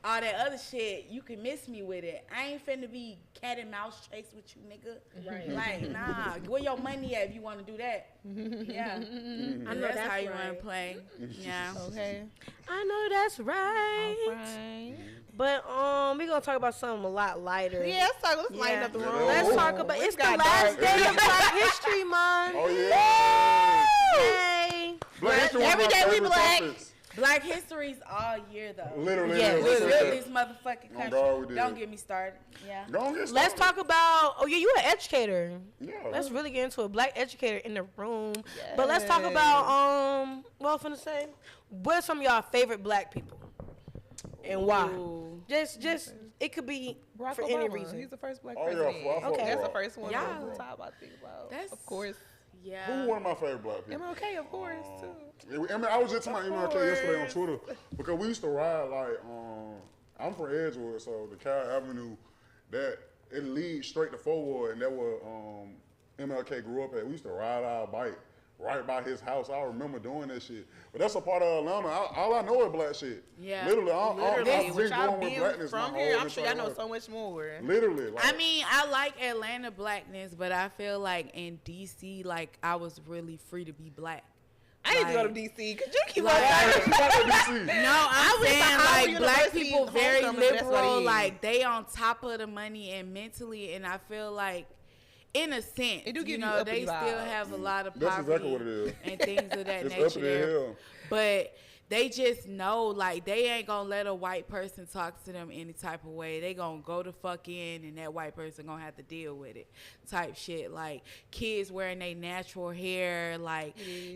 all that other shit, you can miss me with it. I ain't finna be cat and mouse chase with you, nigga. Right. Like, nah. Where your money at if you want to do that? Yeah. I know that's that's how you right. want to play. Yeah. Okay. I know that's right. Right. But we gonna talk about something a lot lighter. Yeah, let's lighten up the Yeah. room. Let's Ooh. talk about it's the got last dark. day of Black History Month. Oh, yeah. Yay. Black History was every my day we favorite black. topics. Black history's all year though. Literally. Yeah, is. We literally. built this motherfucking Oh, country. God, we did. Don't get me started. Yeah. Don't get Let's started. talk about you an educator. Yeah. Let's really get into a black educator in the room. But let's talk about what I was finna say. What are some of y'all favorite black people? and why? Ooh. Just it could be Barack for Obama. any reason. He's the first black Oh, yeah, president. I fuck with That's the Barack. first one Yeah. on the top I think about. That's- Of course. Yeah. Who one of my favorite black people? MLK, of course, too. I mean, I was just talking about MLK yesterday on Twitter because we used to ride like, I'm from Edgewood, so the Cal Avenue, that it leads straight to Forward, and that where MLK grew up at. We used to ride our bike right by his house. I remember doing that shit. But that's a part of Atlanta. All I know is black shit. Yeah. Literally, I've been Which I've growing with been blackness from my here. whole I'm sure y'all entire know life. so much more. Literally. Like, I mean, I like Atlanta blackness, but I feel like in DC, like I was really free to be black. I need to go to Like- DC because you keep Like- on hey, she got to DC. No, I'm went to saying Howard like black University people very homecoming, that's what it liberal, is. like they on top of the money and mentally, and I feel like, in a sense, It do give you know, they uppity still vibes. have a lot of That's poverty exactly what it is. and things of that It's nature uppity as there. hell. But they just know, like, they ain't gonna let a white person talk to them any type of way. They gonna go the fuck in, and that white person gonna have to deal with it, type shit. Like, kids wearing their natural hair, like,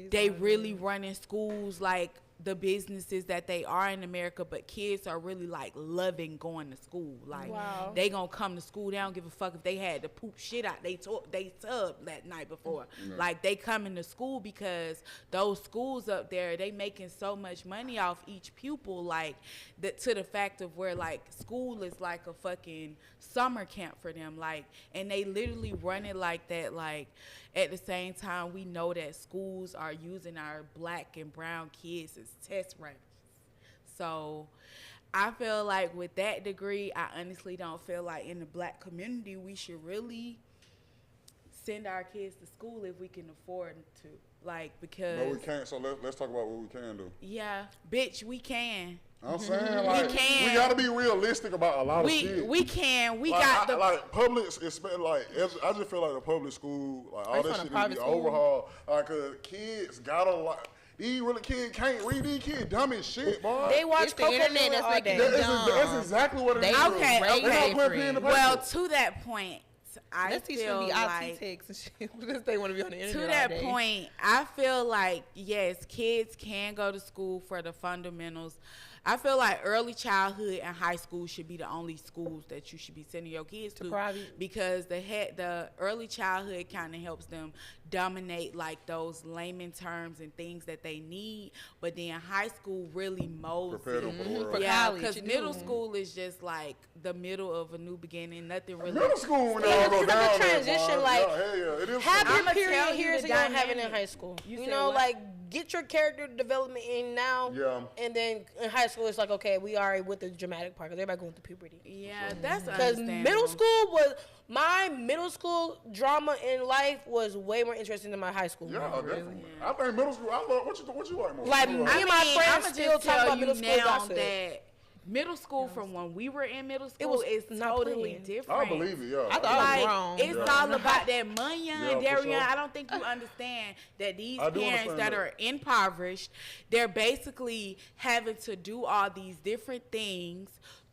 they really running schools, like, the businesses that they are in America, but kids are really like loving going to school. Like Wow. they gonna come to school. They don't give a fuck if they had to poop shit out they tub that night before. Like they coming to school because those schools up there, they making so much money off each pupil. Like that, to the fact of where like school is like a fucking summer camp for them. Like, and they literally run it like that. Like at the same time, we know that schools are using our black and brown kids as test writers. So I feel like with that degree, I honestly don't feel like in the black community we should really send our kids to school if we can afford to. Like, because No, we can't. So let's talk about what we can do. yeah, bitch, we can. I'm saying, like, can. we gotta be realistic about a lot of shit. We can. We like, got the like public, like I just feel like the public school, like all you that talking shit private needs to be school? overhauled. Like, 'cause kids gotta like. These really kids can't read. These kids dumb as shit, boy. They watch It's the Coco internet Melon that's all making day. them That's dumb. exactly what it They is. Okay, Ray okay. They're not putting pen to paper. well, to that point, I Let's teach feel them the like IT techs and shit because they want to be on the internet to all that day. point, I feel like yes, kids can go to school for the fundamentals. I feel like early childhood and high school should be the only schools that you should be sending your kids to, private. because the early childhood kind of helps them dominate like those layman terms and things that they need, but then high school really molds Prepare them for the world. For yeah, college, because you middle do. school is just like the middle of a new beginning. Nothing really. Middle school when they Yeah, all go it's like a down there, transition, boy. like, yeah, hell yeah, it is. Have your I'ma period tell you here the so you don't have it in dynamic. high school. You You said know, what? like get your character development in now. Yeah. And then in high school, it's like, okay, we already with the dramatic part because everybody going through puberty. Yeah, that's Because understandable. middle school was my middle school drama in life was way more interesting than my high school. Yeah, drama. definitely. I think middle school. I love what you like more. Like, You me like- and my friends I'ma still just talk tell about you middle school now gossip. that middle school from when we were in middle school was is not totally playing. different. I believe it. Yeah. I thought I was Like, wrong. it's Yeah. all about that money, Yeah, and for Darian. sure. I don't think you understand that these I do parents understand that that. are impoverished, they're basically having to do all these different things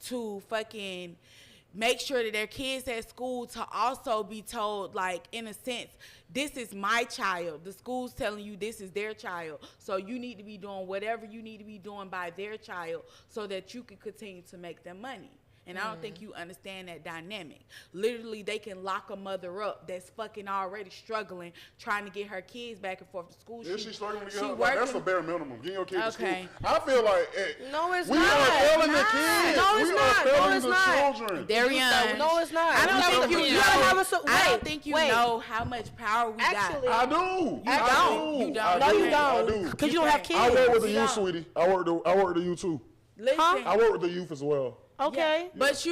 to fucking make sure that their kids at school to also be told, like, in a sense, this is my child. The school's telling you this is their child. So you need to be doing whatever you need to be doing by their child so that you can continue to make them money. And I don't think you understand that dynamic. Literally, they can lock a mother up that's fucking already struggling, trying to get her kids back and forth to school. Is she struggling to get she her? Like, that's working- a bare minimum. Getting your kids Okay. to school. I feel like No, it's we not. are failing the It's not. kids. No, it's we not. are No, failing it's the not. children. Darian, No, it's not. I don't You think gotta- you you know. gotta have a I don't wait, think you wait. know how much power we Actually- got. I do. You I don't. do. You don't. I No, do. you I don't. do. Because you don't have can't. kids. I work with the You youth, don't. sweetie. I work with the youth too. Listen, I work with the youth as well. Okay. yeah, but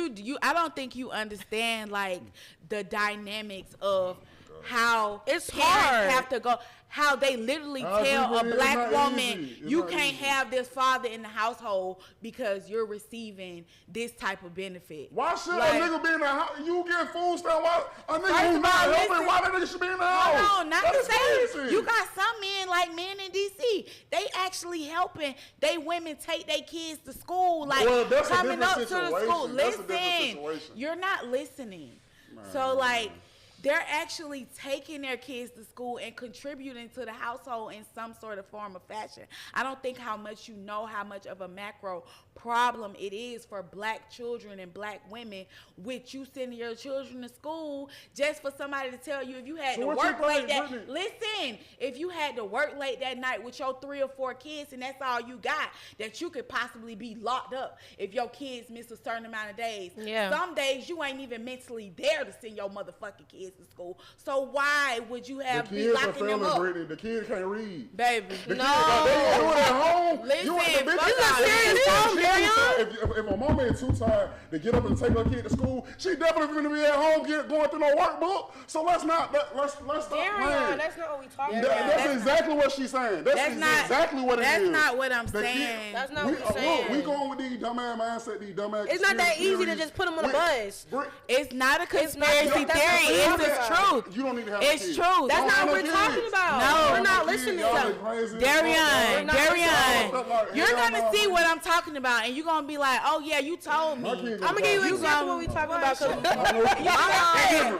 I don't think you understand like the dynamics of how It's parents hard. have to go, how they literally I tell agree a with you. black It's not woman, easy. It's you not can't easy. have this father in the household because you're receiving this type of benefit. Why should Like- a nigga be in the house? You get food stamp. Why a nigga First who's of not all, helping? listen- Why that nigga should be in the house? Hold on, not That to is say crazy. you got some men like men in DC. They actually helping they women take their kids to school, like Well, that's a coming different up to the school. situation. That's a different Listen, situation. you're not listening. So like they're actually taking their kids to school and contributing to the household in some sort of form of fashion. I don't think how much how much of a macro problem it is for black children and black women with you sending your children to school just for somebody to tell you if you had to work late that listen, if you had to work late that night with your 3 or 4 kids and that's all you got, that you could possibly be locked up if your kids miss a certain amount of days. Yeah. Some days you ain't even mentally there to send your motherfucking kids to school. So why would you have be locking them up? Brittany. The kids can't read. Baby. The kids, they do it at home. Listen, if my mama ain't too tired to get up and take her kid to school, she definitely gonna be at home going through no workbook. So let's stop playing. That's not what we talking about. That's exactly what she's saying. That's exactly what it is. That's not what I'm saying. That's not what we're saying. We going with these dumbass mindset, these dumbass. It's not that easy to just put them on a bus. It's not a conspiracy theory. It's the truth. You don't need to have It's true. That's not what we're talking about. No. We're not listening to them. Darian, you're gonna see what I'm talking about, and you're gonna be like, "Oh yeah, you told me." I'm gonna give you exactly what we talking about.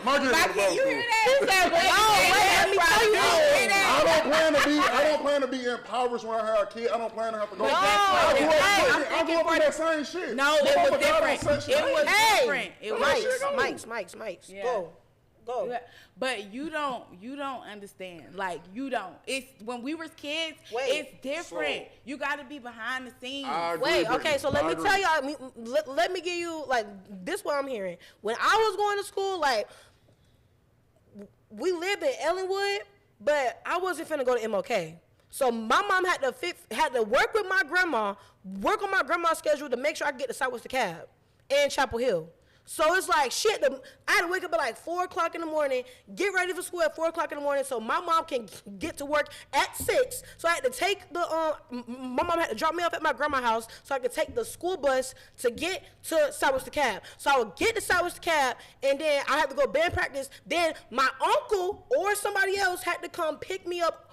My kid, you hear that? Let me tell you. I don't plan to be impoverished when I have a kid. I don't plan to have to go. I grew up in that same shit. No, it was different. It was different. It was Mike's. Yeah. Go. But you don't understand. Like you don't. It's when we were kids. It's different. So, you got to be behind the scenes. Okay. So let me tell y'all. Let me give you like this. What I'm hearing when I was going to school, like we lived in Ellenwood, but I wasn't finna go to MLK. So my mom had to work with my grandma, work on my grandma's schedule to make sure I could get to Southwest DeKalb and Chapel Hill. So it's like shit. I had to wake up at like 4 o'clock in the morning, get ready for school at 4 o'clock in the morning, so my mom can get to work at 6. So I had to take my mom had to drop me off at my grandma's house, so I could take the school bus to get to Southwest DeKalb. So I would get to Southwest DeKalb, and then I had to go band practice. Then my uncle or somebody else had to come pick me up.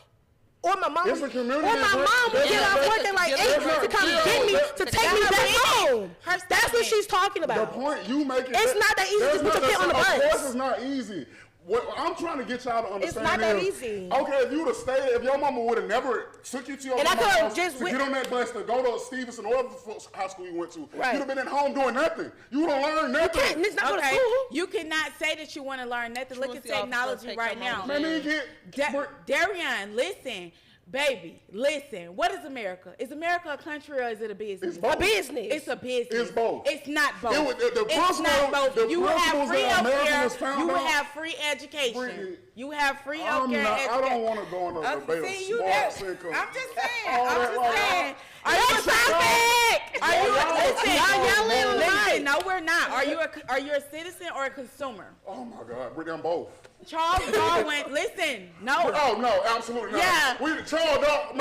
Or my mom, would get off work at like 8 to come get me, to take me back home. That's what she's talking about. The point you making, it's not that easy to just put your kid on the bus. Of course it's not easy. What I'm trying to get y'all to understand it's not that easy. Okay, if you would have stayed, if your mama would have never took you to your mama's house to get on that bus to go to Stevenson or whatever high school you went to, you'd have been at home doing nothing. You would have learned nothing. It's not okay. School. You cannot say that you want to learn nothing. Look at technology right now. Darian, listen. Baby, listen. What is America? Is America a country or is it a business? It's both. A business. It's a business. It's both. It's not both. It's not both. You have free healthcare. You have free education. Brittany, you have free healthcare. I don't want to go on a debate of sports income. I'm just saying. Are you topic? Are you listen? No, we're not. Are you a citizen or a consumer? Oh my God, Brittany, I'm both. Charles Darwin, listen, no. Oh, no, absolutely not. Yeah. Charles Darwin.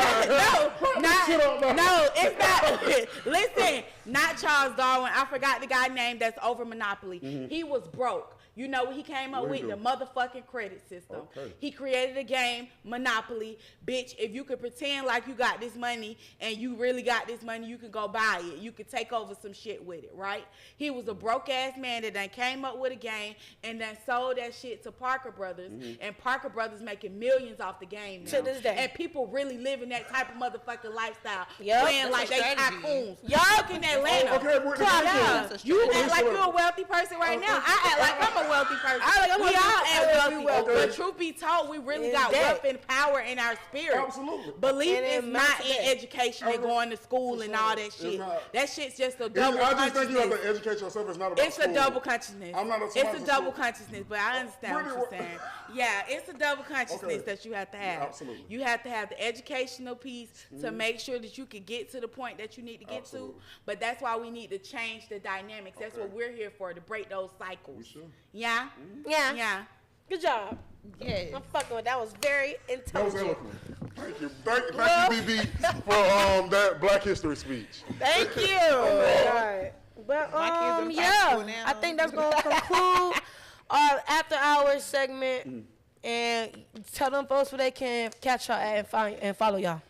No, it's not. Listen, not Charles Darwin. I forgot the guy name that's over Monopoly. Mm-hmm. He was broke. You know what he came up with? The motherfucking credit system. Okay. He created a game, Monopoly. Bitch, if you could pretend like you got this money and you really got this money, you could go buy it. You could take over some shit with it, right? He was a broke-ass man that done came up with a game and then sold that shit to Parker Brothers. Mm-hmm. And Parker Brothers making millions off the game now. To this day. And people really living that type of motherfucking lifestyle. Yep. Playing like they tycoons. Y'all in Atlanta. You act like you're a wealthy person right now. I act like I'm a wealthy person. We all act wealthy. But truth be told, we really got wealth and power in our spirit. Absolutely. Belief is not in education and going to school and all that shit. That shit's just a double consciousness. I just think you have to educate yourself. It's not about It's a double consciousness. It's a double consciousness, but I understand what you're saying. Yeah, it's a double consciousness that you have to have. Absolutely. You have to have the educational piece to make sure that you can get to the point that you need to get to. But that's why we need to change the dynamics. That's what we're here for, to break those cycles. We should. Yeah? Mm-hmm. Yeah. Good job. Yes. I'm fucking with that. Was very intelligent. That was eloquent. Thank you. Thank you, BB, for that Black History speech. Thank you. All right. But I think that's gonna conclude our after hours segment. And tell them folks where they can catch y'all at and follow y'all.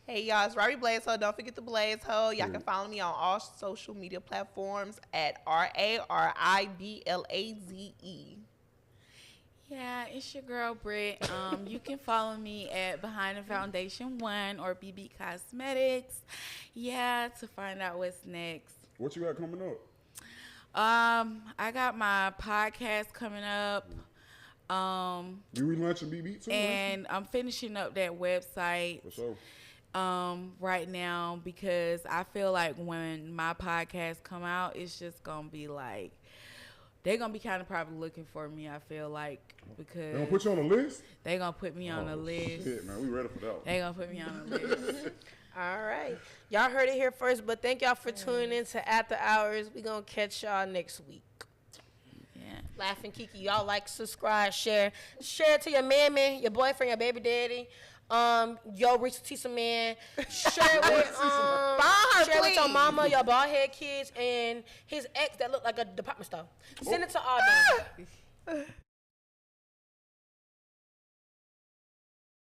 Hey y'all, it's Robbie Blaze Ho. Don't forget the Blaze Ho. Y'all can follow me on all social media platforms at RARIBLAZE. It's your girl Britt. You can follow me at Behind the Foundation 1 or BB Cosmetics. Yeah, to find out what's next. What you got coming up? I got my podcast coming up. You relaunching BB too? And I'm finishing up that website. For sure. Right now, because I feel like when my podcast come out, it's just gonna be like they're gonna be kind of probably looking for me. I feel like because They gonna put you on the list? they gonna put me on the list. Shit, man, we ready for that one. They gonna put me on the list. All right. Y'all heard it here first, but thank y'all for tuning in to After Hours. We gonna catch y'all next week. Yeah. Laughing Kiki, y'all like, subscribe, share it to your man, your boyfriend, your baby daddy. Yo, Rich Tisa man. Share it with share it with your mama, your bald head kids, and his ex that look like a department store. Send it to all them.